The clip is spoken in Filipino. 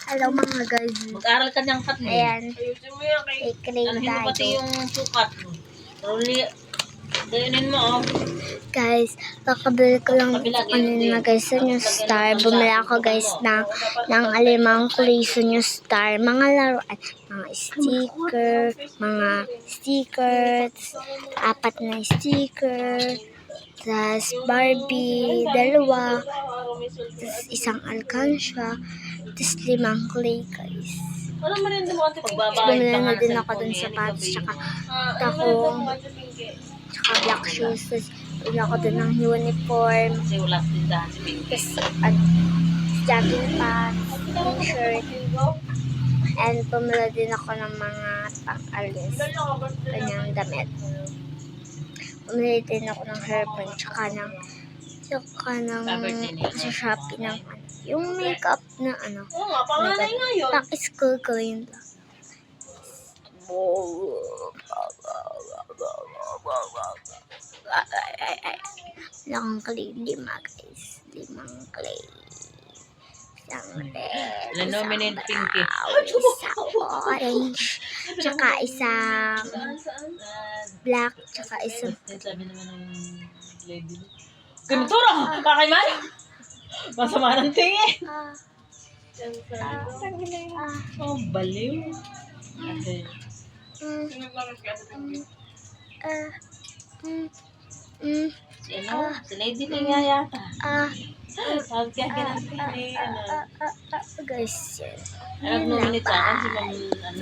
Hello mga guys. Mag-aral ka niyang kat mo. Ayan. Ayusin mo yan kay... I-claim Ano mo pati tayo. yung sukat mo. Ruli. Dayanin mo oh. Guys, kakabili ko lang kanina guys sa New Star. Bumili ako guys ng alimang kuliso New Star. Mga laruan, mga stickers, 4 na sticker, tas Barbie, 2, tas isang alkansya, tas 5 clay guys. Alam mo rin mo ate pagbabayad Bumili pa na nga din sa ako dun sa patos, tsaka black shoes, tas bumili ako dun ng uniform, kasi wala sa tindahan si Pinky. tas jogging pants, t-shirt, and bumili din ako ng mga pang-alis, kanyang damit. Bumili din ako ng hairpin, tsaka ng sa Shopee ng yung makeup na Oo nga, panganay nga yun. Pakis-school ko yun lang. Lang clay, 5 guys. 5 clay. Isang red, Na-nominate isang Pinky. brown, isang orange, tsaka isang black, tsaka isang Sabi naman ng lady. Gantura! Kakaiman! Masama ng tingin. Oh, baliw. Ate. Si lady na nga yata. Tawag kaya ganun tingin. Guys, Nag-nominate sa akin si Ma'am